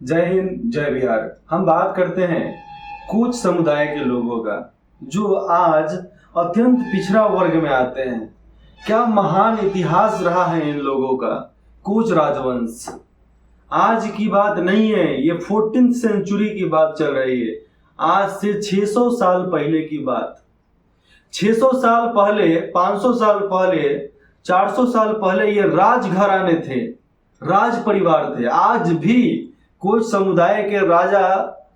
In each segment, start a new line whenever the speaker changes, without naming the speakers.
जय हिंद जय बिहार। हम बात करते हैं कुछ समुदाय के लोगों का जो आज अत्यंत पिछड़ा वर्ग में आते हैं। क्या महान इतिहास रहा है इन लोगों का। कूच राजवंश आज की बात नहीं है, ये 14th सेंचुरी की बात चल रही है। आज से 600 साल पहले की बात। 600 साल पहले, 500 साल पहले, 400 साल पहले ये राजघराने थे, राज परिवार थे। आज भी कुछ समुदाय के राजा,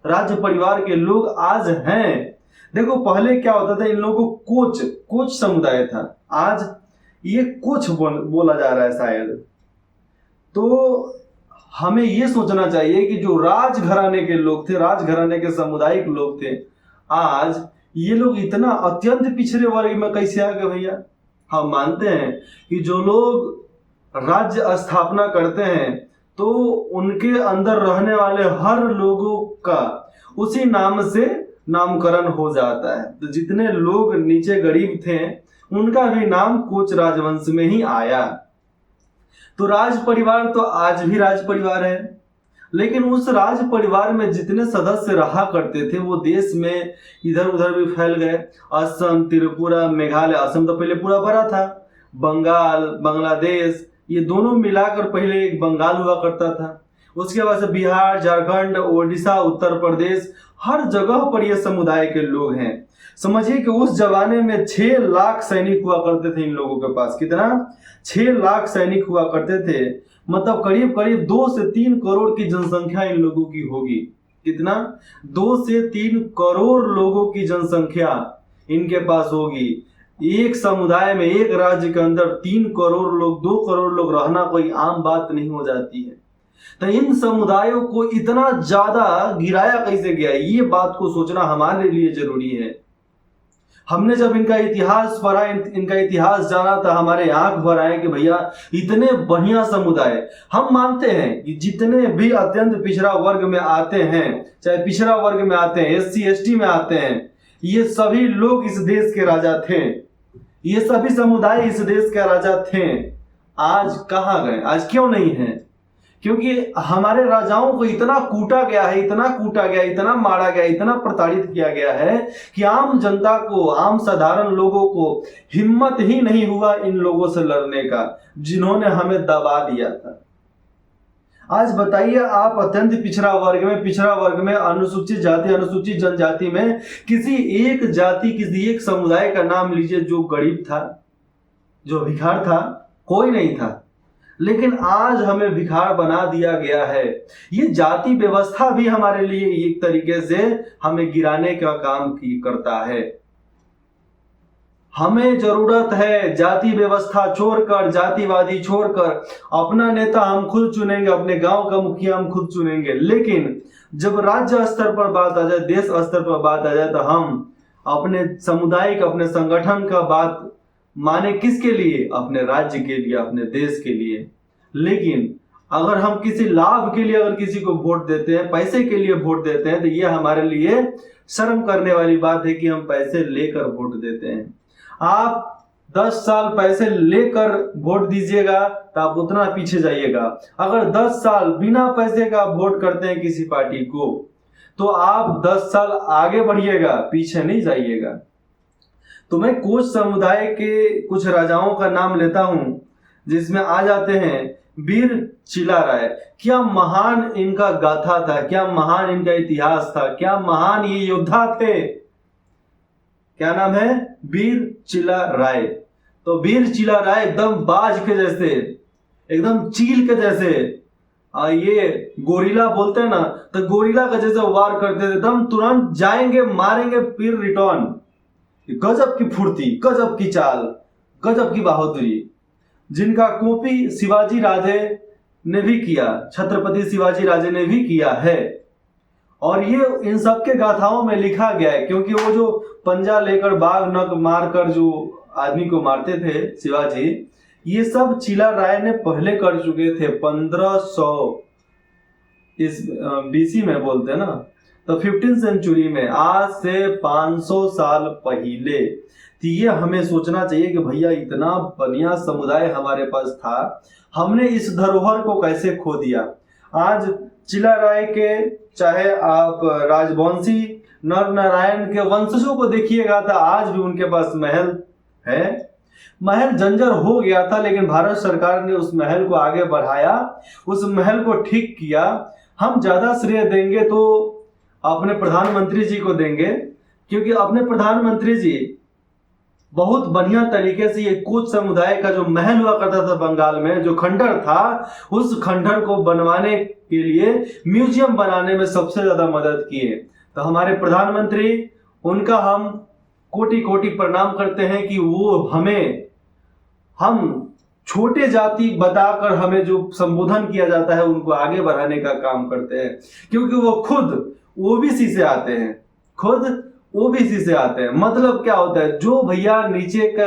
राज्य परिवार के लोग आज हैं। देखो पहले क्या होता था, इन लोगों को कोच समुदाय था, आज ये कुछ बोला जा रहा है शायद। तो हमें ये सोचना चाहिए कि जो राजघराने के लोग थे, राजघराने के सामुदायिक लोग थे, आज ये लोग इतना अत्यंत पिछड़े वर्ग में कैसे आ गए भैया। हम मानते हैं कि जो लोग राज्य स्थापना करते हैं तो उनके अंदर रहने वाले हर लोगों का उसी नाम से नामकरण हो जाता है। तो जितने लोग नीचे गरीब थे उनका भी नाम कोच राजवंश में ही आया। तो राज परिवार तो आज भी राज परिवार है, लेकिन उस राज परिवार में जितने सदस्य रहा करते थे वो देश में इधर उधर भी फैल गए। असम, त्रिपुरा, मेघालय, असम तो पहले पूरा भरा था, बंगाल, बांग्लादेश, ये दोनों मिलाकर पहले एक बंगाल हुआ करता था। उसके बाद से बिहार, झारखंड, ओडिशा, उत्तर प्रदेश, हर जगह पर ये समुदाय के लोग हैं। समझिए कि उस जमाने में 6 लाख सैनिक हुआ करते थे इन लोगों के पास। कितना? 6 लाख सैनिक हुआ करते थे। मतलब करीब करीब 2 से 3 करोड़ की जनसंख्या इन लोगों की होगी। कितना? 2 से 3 करोड़ लोगों की जनसंख्या इनके पास होगी। एक समुदाय में, एक राज्य के अंदर 3 करोड़ लोग, 2 करोड़ लोग रहना कोई आम बात नहीं हो जाती है। तो इन समुदायों को इतना ज्यादा गिराया कैसे गया, ये बात को सोचना हमारे लिए जरूरी है। हमने जब इनका इतिहास पढ़ा, इनका इतिहास जाना, था हमारे आंख भर आए कि भैया इतने बढ़िया समुदाय। हम मानते हैं कि जितने भी अत्यंत पिछड़ा वर्ग में आते हैं, चाहे पिछड़ा वर्ग में आते हैं, SC ST में आते हैं, ये सभी लोग इस देश के राजा थे, ये सभी समुदाय इस देश के राजा थे। आज कहां गए? आज क्यों नहीं है? क्योंकि हमारे राजाओं को इतना कूटा गया है, इतना कूटा गया, इतना मारा गया, इतना प्रताड़ित किया गया है कि आम जनता को, आम साधारण लोगों को हिम्मत ही नहीं हुआ इन लोगों से लड़ने का, जिन्होंने हमें दबा दिया था। आज बताइए आप अत्यंत पिछड़ा वर्ग में, अनुसूचित जाति, अनुसूचित जनजाति में किसी एक जाति, किसी एक समुदाय का नाम लीजिए जो गरीब था, जो भिखार था। कोई नहीं था। लेकिन आज हमें भिखार बना दिया गया है। ये जाति व्यवस्था भी हमारे लिए एक तरीके से हमें गिराने का काम करता है। हमें जरूरत है जाति व्यवस्था छोड़कर, जातिवादी छोड़कर, अपना नेता हम खुद चुनेंगे, अपने गांव का मुखिया हम खुद चुनेंगे। लेकिन जब राज्य स्तर पर बात आ जाए, देश स्तर पर बात आ जाए, तो हम अपने समुदाय का, अपने संगठन का बात माने किसके लिए? अपने राज्य के लिए, अपने देश के लिए। लेकिन अगर हम किसी लाभ के लिए अगर किसी को वोट देते हैं, पैसे के लिए वोट देते हैं, तो यह हमारे लिए शर्म करने वाली बात है कि हम पैसे लेकर वोट देते हैं। आप 10 साल पैसे लेकर वोट दीजिएगा तो आप उतना पीछे जाइएगा। अगर 10 साल बिना पैसे का वोट करते हैं किसी पार्टी को, तो आप 10 साल आगे बढ़िएगा, पीछे नहीं जाइएगा। तो मैं कुछ समुदाय के कुछ राजाओं का नाम लेता हूं, जिसमें आ जाते हैं वीर चिला राय। क्या महान इनका गाथा था, क्या महान इनका इतिहास था, क्या महान ये योद्धा थे। क्या नाम है? वीर चिला राय। तो वीर चिला राय एकदम बाज के जैसे, एकदम चील के जैसे, ये गोरिल्ला बोलते हैं ना, तो गोरिल्ला का जैसे वार करते थे। एकदम तुरंत जाएंगे, मारेंगे, फिर रिटर्न। गजब की फुर्ती, गजब की चाल, गजब की बहादुरी, जिनका कॉपी शिवाजी राजे ने भी किया, छत्रपति शिवाजी राजे ने भी किया है। और ये इन सबके गाथाओं में लिखा गया है, क्योंकि वो जो पंजा लेकर, बाघ नख मारकर जो आदमी को मारते थे शिवाजी, ये सब चिला राय ने पहले कर चुके थे। 1500 इस BC में बोलते हैं ना, तो 15th सेंचुरी में, आज से 500 साल पहले। तो ये हमें सोचना चाहिए कि भैया इतना बढ़िया समुदाय हमारे पास था, हमने इस धरोहर को कैसे खो दिया। आज चिला राय के, चाहे आप राजवंशी नर नारायण के वंशजों को देखिएगा तो आज भी उनके पास महल है। महल जंजर हो गया था, लेकिन भारत सरकार ने उस महल को आगे बढ़ाया, उस महल को ठीक किया। हम ज्यादा श्रेय देंगे तो अपने प्रधानमंत्री जी को देंगे, क्योंकि अपने प्रधानमंत्री जी बहुत बढ़िया तरीके से ये कोच समुदाय का जो महल हुआ करता था बंगाल में, जो खंडर था, उस खंडर को बनवाने के लिए म्यूजियम बनाने में सबसे ज्यादा मदद किए। तो हमारे प्रधानमंत्री, उनका हम कोटि कोटि प्रणाम करते हैं कि वो हम छोटे जाति बताकर हमें जो संबोधन किया जाता है उनको आगे बढ़ाने का काम करते हैं, क्योंकि वो खुद ओबीसी से आते हैं, खुद ओबीसी से आते हैं। मतलब क्या होता है, जो भैया नीचे का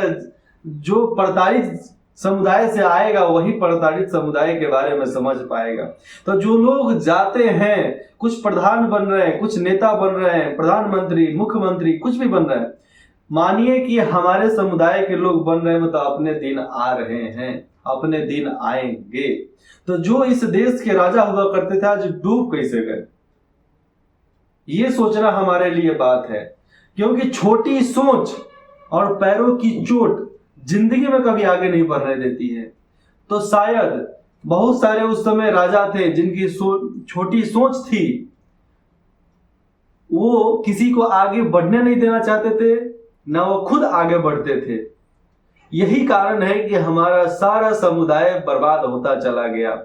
जो प्रताड़ित समुदाय से आएगा वही प्रताड़ित समुदाय के बारे में समझ पाएगा। तो जो लोग जाते हैं, कुछ प्रधान बन रहे हैं, कुछ नेता बन रहे हैं, प्रधानमंत्री, मुख्यमंत्री, कुछ भी बन रहे हैं, मानिए कि हमारे समुदाय के लोग बन रहे हैं, तो अपने दिन आ रहे हैं, अपने दिन आएंगे। तो जो इस देश के राजा हुआ करते थे आज डूब कैसे गए, ये सोचना हमारे लिए बात है। क्योंकि छोटी सोच और पैरों की चोट जिंदगी में कभी आगे नहीं बढ़ने देती है। तो शायद बहुत सारे उस समय राजा थे जिनकी छोटी सोच थी, वो किसी को आगे बढ़ने नहीं देना चाहते थे, ना वो खुद आगे बढ़ते थे। यही कारण है कि हमारा सारा समुदाय बर्बाद होता चला गया।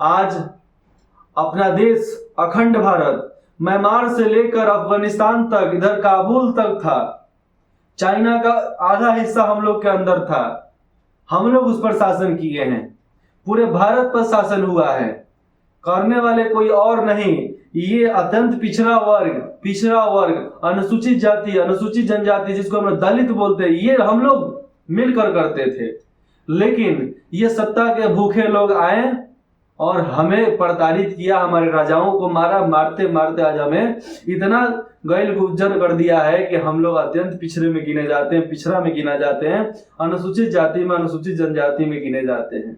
आज अपना देश अखंड भारत म्यांमार से लेकर अफगानिस्तान तक, इधर काबुल तक था, चाइना का आधा हिस्सा हम लोग के अंदर था, हम लोग उस पर शासन किए हैं, पूरे भारत पर शासन हुआ है, करने वाले कोई और नहीं। ये अत्यंत पिछड़ा वर्ग, अनुसूचित जाति, अनुसूचित जनजाति, जिसको हम दलित बोलते हैं, ये हम लोग मिलकर करते थे। लेकिन ये सत्ता के भूखे लोग आए और हमें प्रताड़ित किया, हमारे राजाओं को मारा, मारते मारते आज हमें इतना गैल गुज्जर कर दिया है कि हम लोग अत्यंत पिछड़े में गिने जाते हैं, पिछड़ा में गिना जाते हैं, अनुसूचित जाति में, अनुसूचित जनजाति में गिने जाते हैं।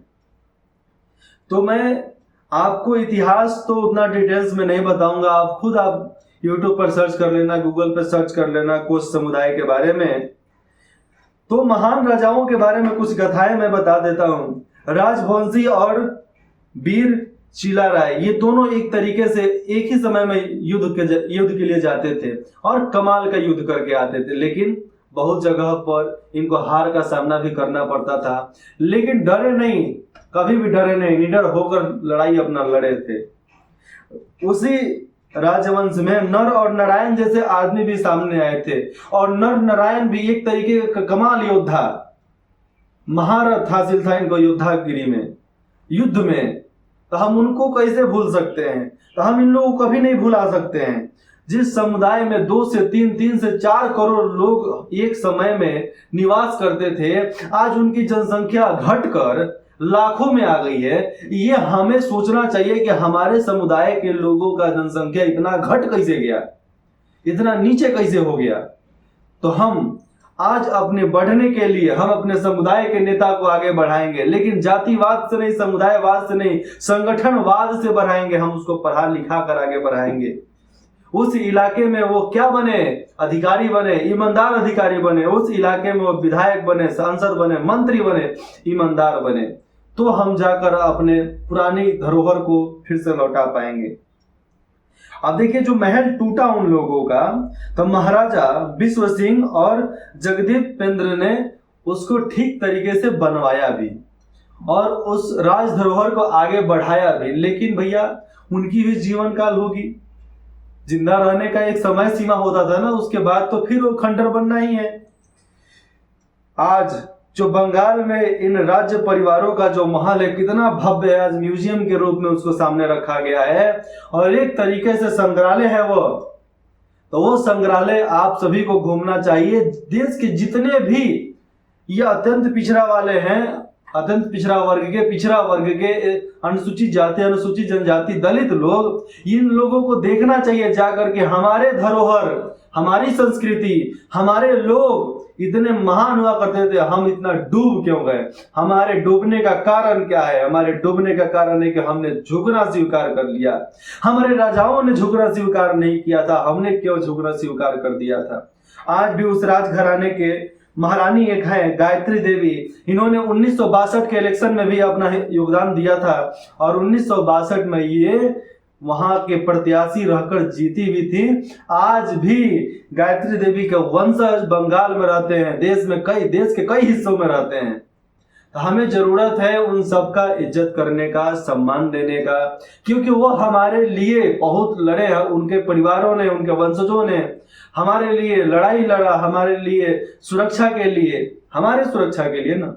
तो मैं आपको इतिहास तो उतना डिटेल्स में नहीं बताऊंगा, आप यूट्यूब पर सर्च कर लेना, गूगल पर सर्च कर लेना कोच समुदाय के बारे में। तो महान राजाओं के बारे में कुछ कथाएं मैं बता देता हूं। राजवंशी और वीर चिला राय, ये दोनों एक तरीके से एक ही समय में युद्ध के लिए जाते थे और कमाल का युद्ध करके आते थे, लेकिन बहुत जगह पर इनको हार का सामना भी करना पड़ता था। लेकिन डरे नहीं, कभी भी डरे नहीं, निडर होकर लड़ाई अपना लड़े थे। उसी राजवंश में नर और नारायण जैसे आदमी भी सामने आए थे, और नर नारायण भी एक तरीके का कमाल योद्धा, महारत हासिल था इनको योद्धागिरी में, युद्ध में। तो हम उनको कैसे भूल सकते हैं, तो हम इन लोगों को कभी नहीं भुला सकते हैं। जिस समुदाय में 2 से 3 से 4 करोड़ लोग एक समय में निवास करते थे, आज उनकी जनसंख्या घटकर लाखों में आ गई है। ये हमें सोचना चाहिए कि हमारे समुदाय के लोगों का जनसंख्या इतना घट कैसे गया, इतना नीचे कैसे हो गया। तो हम आज अपने बढ़ने के लिए हम अपने समुदाय के नेता को आगे बढ़ाएंगे, लेकिन जातिवाद से नहीं, समुदायवाद से नहीं, संगठनवाद से बढ़ाएंगे। हम उसको पढ़ा लिखा कर आगे बढ़ाएंगे। उस इलाके में वो क्या बने, अधिकारी बने, ईमानदार अधिकारी बने, उस इलाके में वो विधायक बने, सांसद बने, मंत्री बने, ईमानदार बने, तो हम जाकर अपने पुरानी धरोहर को फिर से लौटा पाएंगे। अब देखिए, जो महल टूटा उन लोगों का, तो महाराजा विश्व सिंह और जगदीपेंद्र ने उसको ठीक तरीके से बनवाया भी और उस राज धरोहर को आगे बढ़ाया भी। लेकिन भैया, उनकी भी जीवन काल होगी, जिंदा रहने का एक समय सीमा होता था ना, उसके बाद तो फिर वो खंडर बनना ही है। आज जो बंगाल में इन राज्य परिवारों का जो महल है, कितना भव्य है, आज म्यूजियम के रूप में उसको सामने रखा गया है और एक तरीके से संग्रहालय है वो। तो वो संग्रहालय आप सभी को घूमना चाहिए। देश के जितने भी ये अत्यंत पिछड़ा वाले हैं, अत्यंत पिछड़ा वर्ग के अनुसूचित जाति, अनुसूचित जनजाति, दलित लोग, इन लोगों को देखना चाहिए जाकर के। हमारे धरोहर, हमारी संस्कृति, हमारे लोग इतने महान हुआ करते थे, हम इतना डूब क्यों गए? हमारे डूबने का कारण क्या है? हमारे डूबने का कारण है कि हमने झुकना स्वीकार कर लिया। हमारे राजाओं ने झुकना स्वीकार नहीं किया था, हमने क्यों झुकना स्वीकार कर दिया था? आज भी उस राजघराने के महारानी एक है गायत्री देवी, इन्होंने 1962 के इलेक्शन में भी अपना योगदान दिया था और 1962 में ये वहां के प्रत्याशी रहकर जीती भी थी। आज भी गायत्री देवी के वंशज बंगाल में रहते हैं, देश के कई हिस्सों में रहते हैं। तो हमें जरूरत है उन सबका इज्जत करने का, सम्मान देने का, क्योंकि वो हमारे लिए बहुत लड़े हैं। उनके परिवारों ने, उनके वंशजों ने हमारे लिए लड़ाई लड़ा, हमारे लिए सुरक्षा के लिए, हमारे सुरक्षा के लिए ना,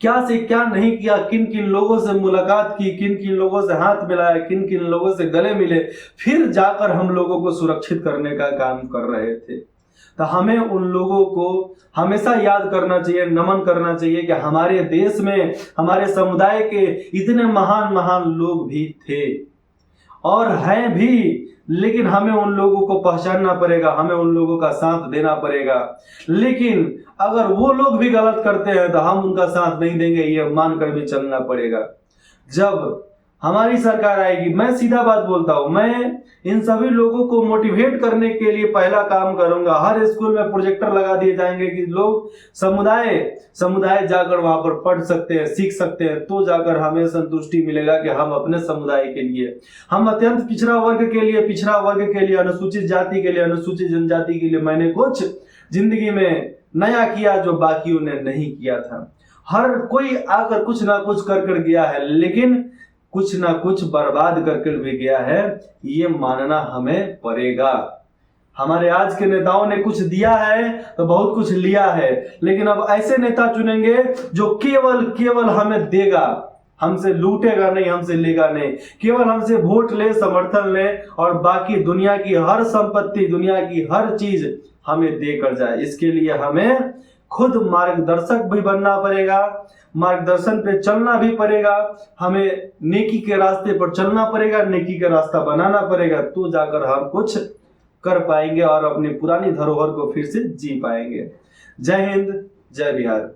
क्या से क्या नहीं किया, किन किन लोगों से मुलाकात की, किन किन लोगों से हाथ मिलाया, किन किन लोगों से गले मिले, फिर जाकर हम लोगों को सुरक्षित करने का काम कर रहे थे। तो हमें उन लोगों को हमेशा याद करना चाहिए, नमन करना चाहिए कि हमारे देश में, हमारे समुदाय के इतने महान महान लोग भी थे और हैं भी, लेकिन हमें उन लोगों को पहचानना पड़ेगा, हमें उन लोगों का साथ देना पड़ेगा। लेकिन अगर वो लोग भी गलत करते हैं तो हम उनका साथ नहीं देंगे, ये मानकर भी चलना पड़ेगा। जब हमारी सरकार आएगी, मैं सीधा बात बोलता हूं, मैं इन सभी लोगों को मोटिवेट करने के लिए पहला काम करूंगा। हर स्कूल में प्रोजेक्टर लगा दिए जाएंगे कि लोग समुदाय जाकर वहां पर पढ़ सकते हैं, सीख सकते हैं, तो जाकर हमें संतुष्टि मिलेगा कि हम अपने समुदाय के लिए, हम अत्यंत पिछड़ा वर्ग के लिए, अनुसूचित जाति के लिए, अनुसूचित जनजाति के लिए मैंने कुछ जिंदगी में नया किया जो बाकियों ने नहीं किया था। हर कोई आकर कुछ ना कुछ कर गया है, लेकिन कुछ ना कुछ बर्बाद करके भी गया है, ये मानना हमें पड़ेगा। हमारे आज के नेताओं ने कुछ दिया है तो बहुत कुछ लिया है, लेकिन अब ऐसे नेता चुनेंगे जो केवल हमें देगा, हमसे लूटेगा नहीं, हमसे लेगा नहीं, केवल हमसे वोट ले, समर्थन ले और बाकी दुनिया की हर संपत्ति, दुनिया की हर चीज हमें देकर जाए। इसके लिए हमें खुद मार्गदर्शक भी बनना पड़ेगा, मार्गदर्शन पे चलना भी पड़ेगा, हमें नेकी के रास्ते पर चलना पड़ेगा, नेकी का रास्ता बनाना पड़ेगा, तो जाकर हम कुछ कर पाएंगे और अपनी पुरानी धरोहर को फिर से जी पाएंगे। जय हिंद, जय बिहार।